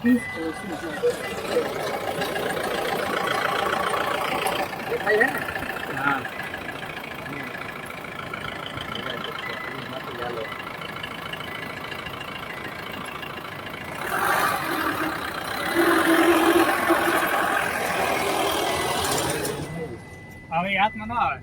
हाँ હવે હાથમાં ન આવે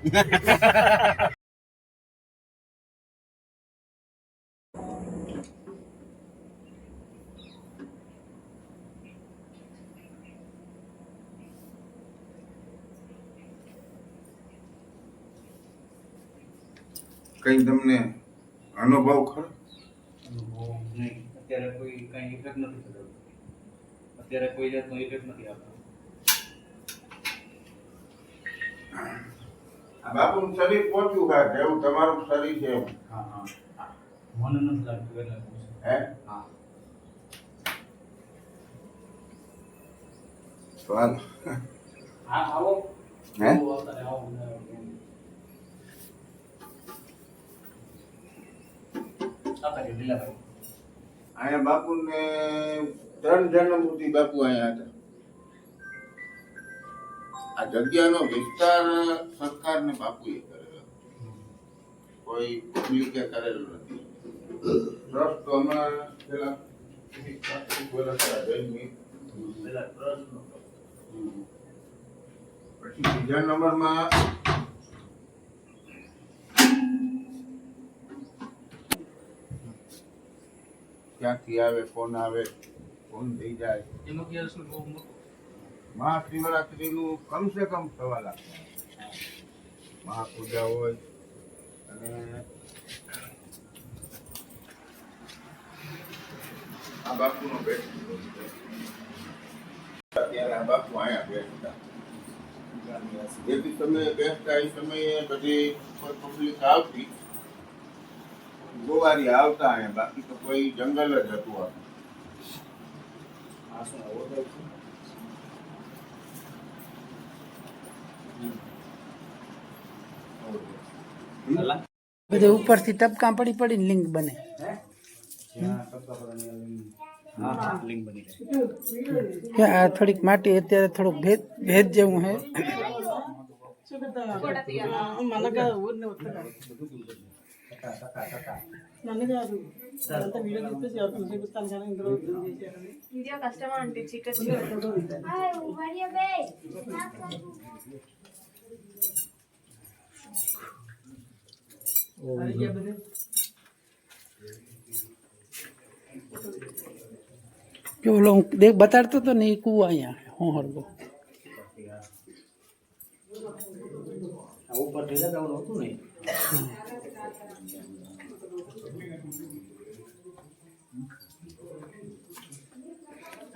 કઈ તમને અનુભવ ખરો? નહીં, અત્યારે કોઈ કઈ ઇફેક્ટ નથી થતો. અત્યારે કોઈ જાતનો ઇફેક્ટ નથી આવતો. આ બાપુનું શરીર પહોંચ્યું ખાય એવું તમારું શરીર છે એમ. હા હા મને નથી લાગતું એટલે હે હા સ્વાદ હા આવો હે આવો અહીંયા બાપુને 3 જન્મ સુધી બાપુ અહીંયા હતા. આ જગ્યાનો વિસ્તાર સરકારને બાપુએ કરેલો, કોઈ પબ્લિકે કરેલો નથી. ટ્રસ્ટ તો હમણાં પેલા 25 વર્ષ થયા જૈનની પેલા ટ્રસ્ટ નો. પછી બીજા નંબરમાં ક્યાંથી આવે ફોન થઈ જાય. એનો કે શું બહુ મોટો મહાશિવરાત્રીનું કમસે કમ 1.5 લાખ મહાપૂજા હોય. અને આ બાપુનો ભેટ ત્યારે આ બાપુ અહીંયા બેસતા. જેથી તમે બેસતા એ સમયે બધી કોઈ પબ્લિક આવતી, ગોવારી આવતા અહીંયા, બાકી તો કોઈ જંગલ જ હતું. આ શું આવો તો બધે ઉપરથી ટપકા પડી પડીને લિંક બને. હા લિંક બની કે આ થોડીક માટી અત્યારે થોડુંક ભેજ જેવું હે. వీడియో కష్టమా అంటే చీకటి કે ઓલો હું દેખ બતાડતો હતો ને એ કૂવો અહીંયા હું હરગો ઉપર ઢીલા જવાનું હતું ને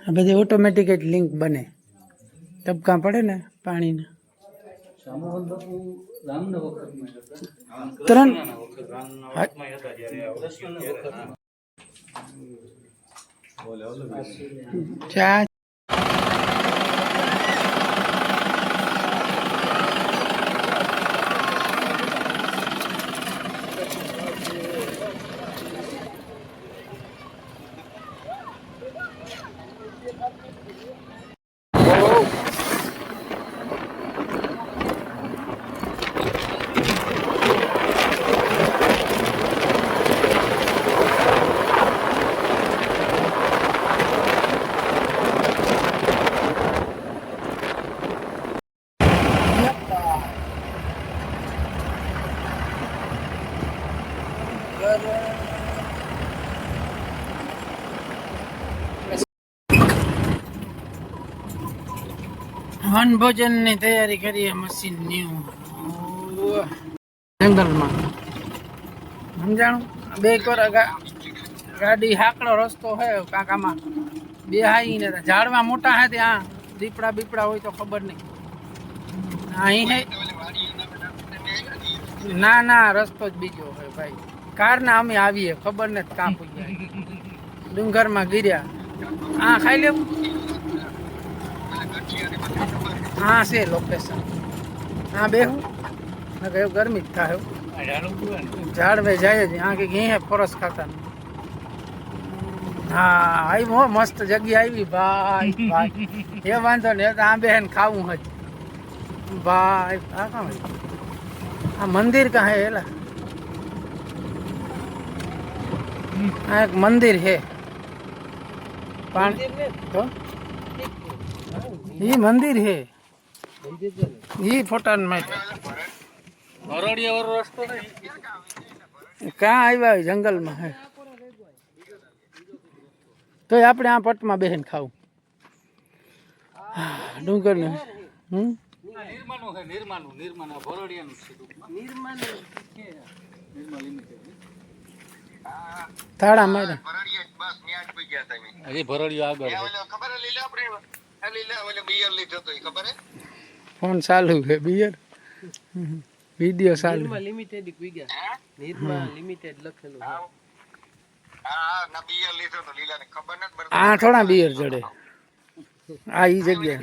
આ બધી ઓટોમેટિક જ લિંક બને, ટપકા પડે ને પાણીના. સામોહન બાપુ રામના વખતમાં હતા. 3 રામના વખતમાં હતા જ્યારે કૃષ્ણના વખતમાં ચા વનભોજનની તૈયારી કરીએ મશીનની જંગલમાં. સમજાણું? બે કોર ગાડી હાકડો રસ્તો હે કાકામાં બે હાઈ ને ઝાડવા મોટા હે ત્યાં દીપડા બીપડા હોય તો ખબર નહીં. અહીં હે ના ના રસ્તો જ બીજો હોય ભાઈ. કારના અમે આવીએ ખબર નથી કાં પૂગ્યા ડુંગરમાં ગીર્યા. હા ખાઈ લેવું. હા છે લોકેશન. હા બેહું એવું ગરમી જ થાય. ઝાડવે જાય જ આ કે ઘી હે ફરસ ખાતા હા આવી મસ્ત જગ્યા આવી ભાઈ ભાઈ એ વાંધો ને આ બેન ખાવું હજ ભાઈ આ કાં આ મંદિર કાં હે એલા આ એક મંદિર હે પાણી તો ये मंदिर है ये फोटन में હરડિયા વાળો રસ્તો નહીં कहाँ આવ્યા जंगल में है तो આપણે આ પટમાં બેહીને ખાવું ડુંગર ને નિર્માનું છે નિર્માનું ભરડિયાનું છે નિર્મા લિમિટેડ તાળા માર્યા હજી ભરડિયો આગળ છે ફોન ચાલુ છે બિયર વિડિયો ચાલુ લિમિટેડ નિર્મા લિમિટેડ લખેલું છે. આ થોડા બિયર જડે આ ઈ જગ્યા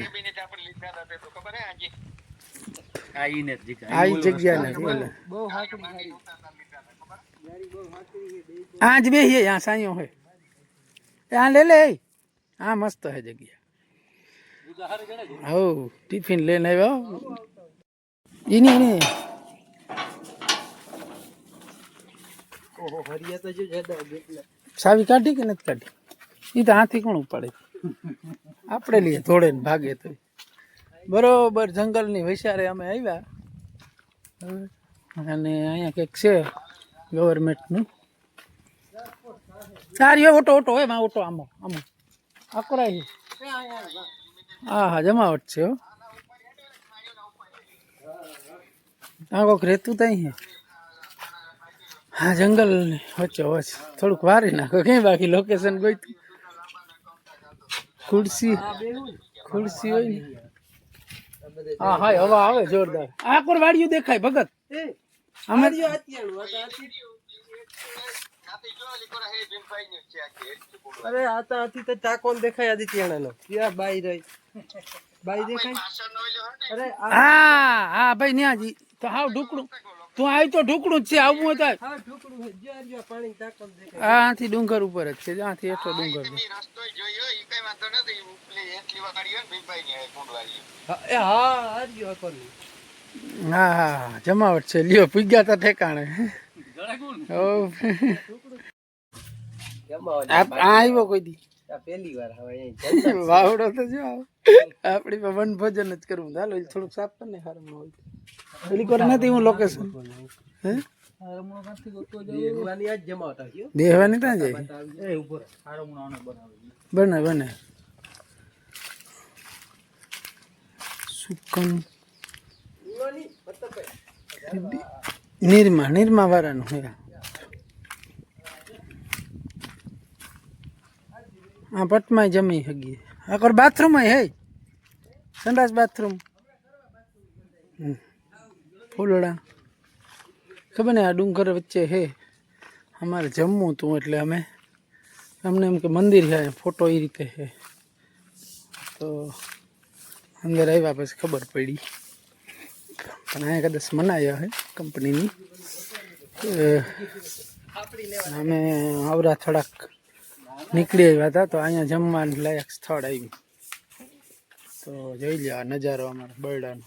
આ ઈને જ જીકા આ ઈ જગ્યા નથી એટલે બહુ હાકડી ગાડી. आज भी है यहाँ साइयों है यहाँ ले ले हाँ मस्त है जगह हो टिफिन लेने आओ इन्हीं इन्हीं ઓહો હરિયા તો જો જડા જેટલા चाबी काटी के नहीं काटी ये तो हाथी कोण उपाड़े આપણે લઈએ થોડે ને ભાગે તો બરોબર જંગલની વિચારે અમે આવ્યા અને અહીંયા કંઈક છે ગવર્મેન્ટનું સારી ઓટો ઓટો હોય માં ઓટો આમો આમો આકરાય હા હા જમાવટ છે હો આ કોક રહેતું તઈ હે હા જંગલ વચ્ચે વચ્ચે થોડુંક વારી નાખો કઈ બાકી લોકેશન કોઈ ખુરશી ખુરશી હોય ને હા હા હવા આવે જોરદાર આ કોર વાડિયું દેખાય ભગત અમે અરે આ તો આથી તો ટાકોન દેખાય આદિત્યાણાનો ક્યાં બાઈ રહી બાઈ દેખાય અરે હા હા ભાઈ ન્યાજી તો હાવ ઢુકડું તું આવી તો ઢુકડું જ છે આવવું હોય તો આવ. હા ઢોકળું છે જો જો પાણી ટાકોન દેખાય આથી ડુંગર ઉપર જ છે ત્યાંથી એટલો ડુંગર છે એ હા આર્યો અકોની હા હા જમાવટ છે લ્યો પૂગ્યા તા ઠેકાણે ઓ આ આવ્યો કોઈ દી પહેલી વાર હવે અહીં વાવડો તો જો આપણી પર વન ભોજન જ કરવું ચાલો એ થોડુંક સાફ કરીને હારમ હોય પેલી કોર નથી હું લોકેશન હે દેવાની આજ જમાવતા ગયો દેવાની ત્યાં જાય એ ઉપર સારો મુણાનો બનાવે બને બને સુકન નિરમા નિરમા વાળાનું હે આ પટમાં જમી હગી આ કોર બાથરૂમ હે સંડાસ બાથરૂમ ફૂલડા ખબર ને આ ડુંગર વચ્ચે હે અમારે જમવું હતું એટલે અમે અમને એમ કે મંદિર છે ફોટો એ રીતે છે તો અંદર આવ્યા પછી ખબર પડી પણ અહીંયા કદાચ મનાયા હે કંપનીની અમે આવરા થોડાક નીકળી આવ્યા હતા તો અહીંયા જમવાનું લાયક સ્થળ આવ્યું તો જોઈ લે આ નજારો અમારા બરડાનો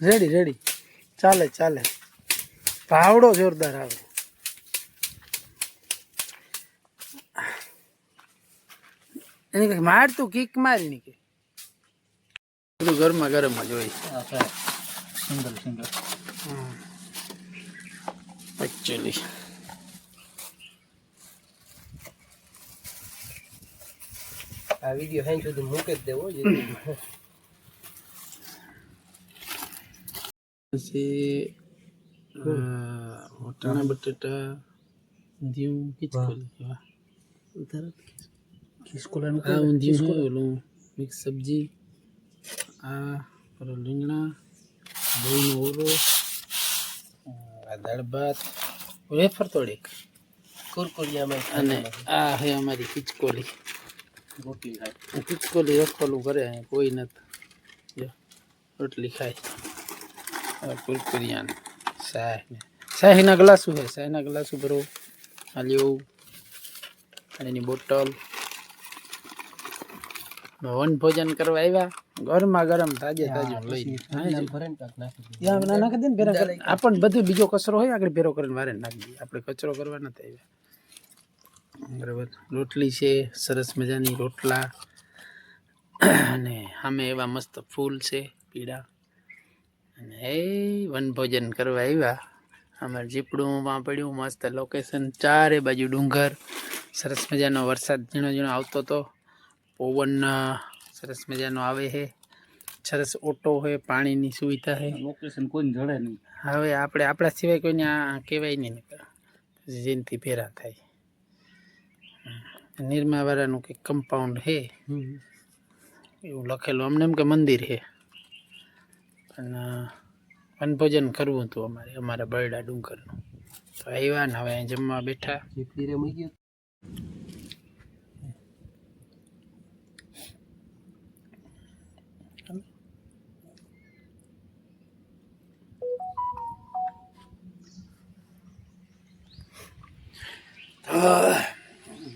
રેડી રેડી ચાલે ચાલે ભાવડો જોરદાર આવે એની કઈ માર તું કીક મારી ની કે બધું ગરમા ગરમ જ હોય સિંગલ સિંગલ એકચ્યુઅલી આ વિડિયો હેંગ સુધી મૂકી જ દેવો પછી વટાણા બટેટા ઊંધિયું ખીચકોલી એવા ખીચકોલાનું આ ઊંધિયું છે ઓલું મિક્સ સબ્જી આ પર રીંગણા દહીંનો ઓરો આ દાળ ભાત વેફર થોડીક કુરકુરિયામાં અને આ હે અમારી ખીચકોલી. રોટલી ખાય. ખીચકોલી રખોલું કરે અહીંયા કોઈ નથી. જો રોટલી ખાય. આ કુરકુરિયાને શાહીના ગ્લાસો છે. શાહીના ગ્લાસો ભરો. હાલ્યો એની બોટલ. વન ભોજન કરવા આવ્યા. ગરમા ગરમ તાજે તાજું લઈ નાખી દે ને ભેરા. આપણને બધું બીજો કચરો હોય આગળ ભેરો કરીને વારે નાખી દઈએ. આપણે કચરો કરવા નથી આવ્યા. બરાબર. રોટલી છે સરસ મજાની રોટલા અને સામે એવા મસ્ત ફૂલ છે પીળા. અને એ વનભોજન કરવા આવ્યા. અમારે જીપડુંમાં પડ્યું મસ્ત લોકેશન. ચારે બાજુ ડુંગર. સરસ મજાનો વરસાદ ઝીણો ઝીણો આવતો હતો. પવન સરસ મજાનો આવે છે. સરસ ઓટો હોય. પાણીની સુવિધા છે. લોકેશન કોઈને જડે નહીં. હવે આપણે આપણા સિવાય કોઈને આ કહેવાય નહીં ને જેનથી ભેરા થાય. નિરમાવાળાનું કંઈક કમ્પાઉન્ડ છે એવું લખેલું. અમને એમ કે મંદિર છે પણ વનભોજન કરવું હતું અમારા બરડા ડુંગરનું. તો આવ્યા ને હવે અહીં જમવા બેઠા.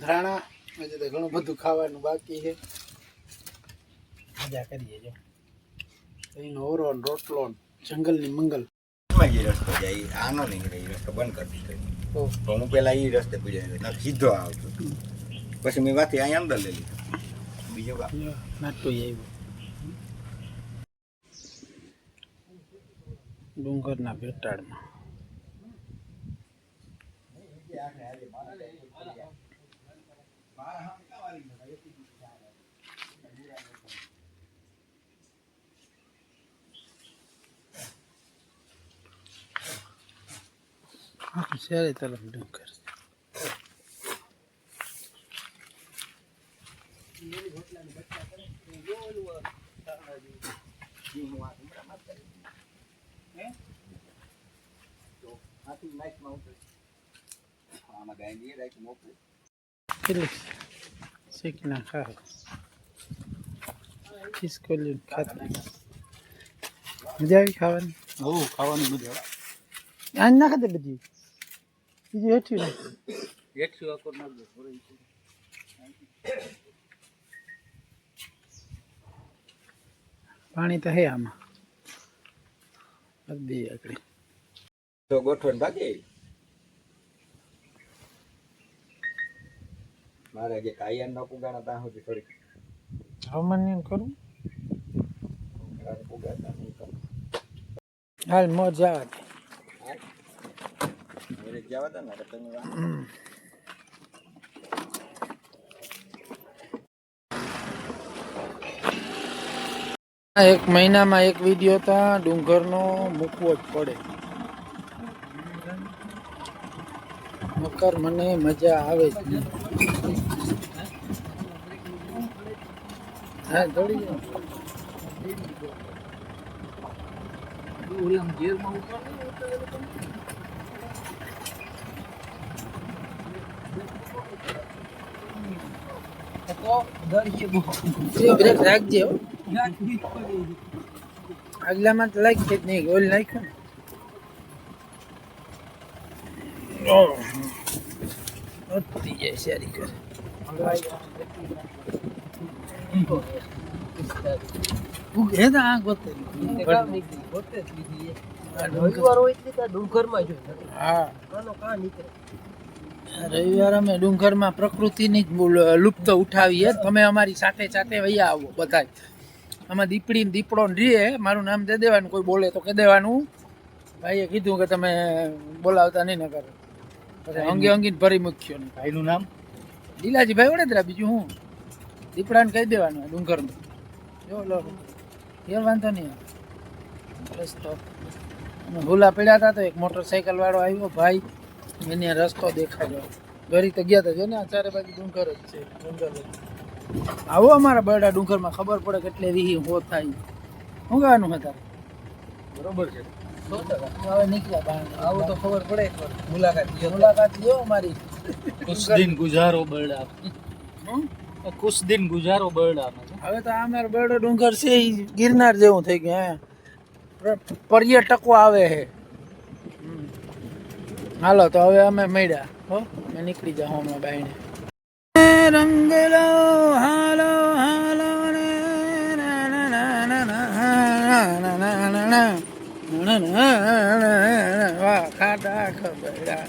ધરાણા હજુ તો ઘણું બધું ખાવાનું બાકી છે. મજા કરીએ. જો એનો ઓરો ને રોટલો ને જંગલની મંગલ. જે રસ્તો જાય આનો નીકળે એ રસ્તો બંધ કરી દીધો. તો હું પેલા એ રસ્તે પૂજાયો સીધો આવતો. પછી મેં વાથી અહીંયા અંદર લઈ લીધો. બીજો નાટું આવ્યું. ડુંગરના બેટાળમાં શહેરી તરફ ડુંગર. કેટલી શીખના ખાય ખિસકોલી ખાતી. મજા આવી ખાવાની. ખાવાની મજા આવે. આજ નાખે દે બધી. બીજું હેઠું નાખે. એકસો આકોર નાખજો. પાણી તો હે આમાં. બધી આગળ તો ગોઠવણ બાકી મારે જે કાયન ના પુગાણા ત્યાં સુધી થોડીક હવામાન કરું. પુગાતા નહીં તો હાલ મોજ જવા દે. મેરે જવા દે ને તમે એક મહિનામાં એક વિડીયો તો ડુંગરનો મૂકવો જ પડે. મકર મને મજા આવે જ નહીં. હા દોડી જાઓ. બ્રેક રાખજે. આગલામાં તો લાગશે જ નહીં. ઓઇલ નાખ્યું ને વધતી જાય સારી કરે. હે તો આ ગોતે હા રવિવાર અમે ડુંગરમાં પ્રકૃતિની જ લુપ્ત ઉઠાવીએ. તમે અમારી સાથે સાથે વૈયા આવો બધા. આમાં દીપડી ને દીપડો ને રીએ મારું નામ દે દેવાનું. કોઈ બોલે તો કહી દેવાનું ભાઈએ કીધું કે તમે બોલાવતા નહીં ન કરો. પછી અંગે અંગીને ભરી મૂક્યો ને. ભાઈનું નામ લીલાજીભાઈ વડેદરા. બીજું હું દીપડાને કહી દેવાનું ડુંગરનું. જો લો એ વાંધો નહીં. બસ તો અમે ભૂલા પડ્યા હતા તો એક મોટરસાઇકલ વાળો આવ્યો ભાઈ. એને રસ્તો દેખાડ્યો. ઘરી તો ગયા હતા. જો ને આ ચારે બાજુ ડુંગર જ છે. ડુંગર જ. આવો અમારા બરડા ડુંગરમાં ખબર પડે કેટલે રીહી હો થાય. શું કહેવાનું હતા બરોબર છે. હવે નીકળ્યા બહાર. આવું તો ખબર પડે. મુલાકાત મુલાકાત લ્યો અમારી. कुछ दिन गुजारो बरड़ा હમ? कुछ दिन गुजारो बरड़ा में હવે તો અમારો બેડો ડુંગર છે ઈ ગિરનાર જેવું થઈ ગયું હે પર્યટકો આવે છે હાલો તો હવે અમે મળ્યા હો અમે નીકળી જાઉં હમણાં બાઈને રંગલો હાલો હાલો રે ના ના ના ના ના ના ના ના વાહ ખાટા ખબડા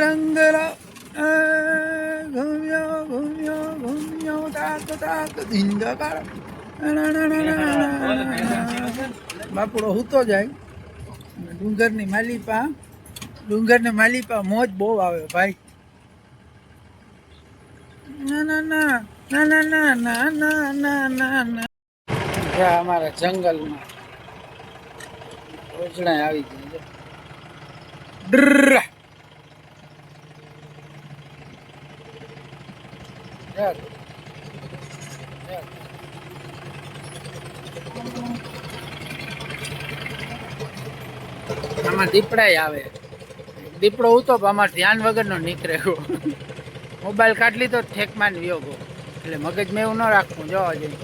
રંગલો ઘૂમ્યો ઘૂમ્યો ઘૂમ્યો તાક તાક ધીંગા કાળ બાપડો હૂતો જાય ડુંગરની માલિપા મોજ બહુ આવે ભાઈ ના ના ના ના ના ના ના ના ના ના ના અમારા જંગલમાં ઓજણા આવી ગઈ છે ડ્ર આમાં દીપડાય આવે દીપડો ઉતો આમાં ધ્યાન વગરનો નીકળે મોબાઈલ કાઢલી તો ઠેકમાં વ્યો ગો એટલે મગજમાં એવું ન રાખવું જોવા જઈએ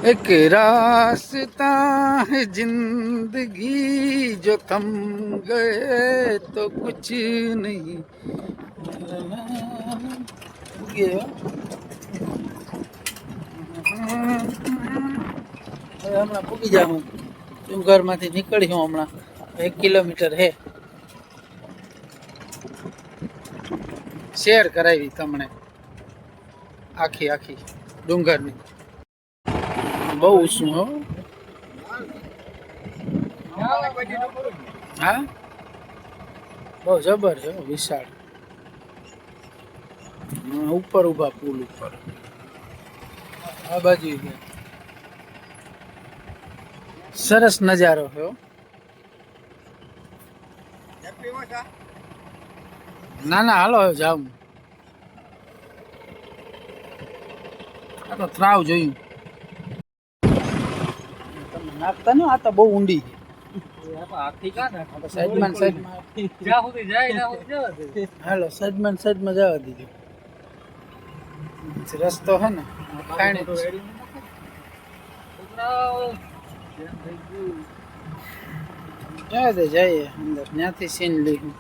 एक रास्ता है जिंदगी जो थम गए तो कुछ नहीं હમણાં પૂકી જાઉં ડુંગરમાંથી નીકળ્યું હમણાં 1 કિલોમીટર હે શેર કરાવી તમને આખી ડુંગરની બહુ ઊંચું હો હા બહુ જબર છે વિશાળ ઉપર ઊભા પુલ ઉપર આ બાજુ સરસ નજારો છે ના ના હાલો જાઉં આ તો ત્રાવ જોયું નાખતા ને આ તો બહુ ઊંડી સાઈડમાં હાલો સાઈડમાં જવા દીધું રસ્તો હે ને જઈએ અંદર ત્યાંથી સીન લીધું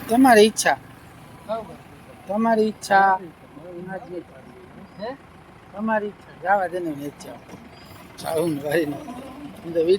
તમારી ઈચ્છા તમારી ઈચ્છા જવા દે ને ઈચ્છા ચાવું ને ભાઈ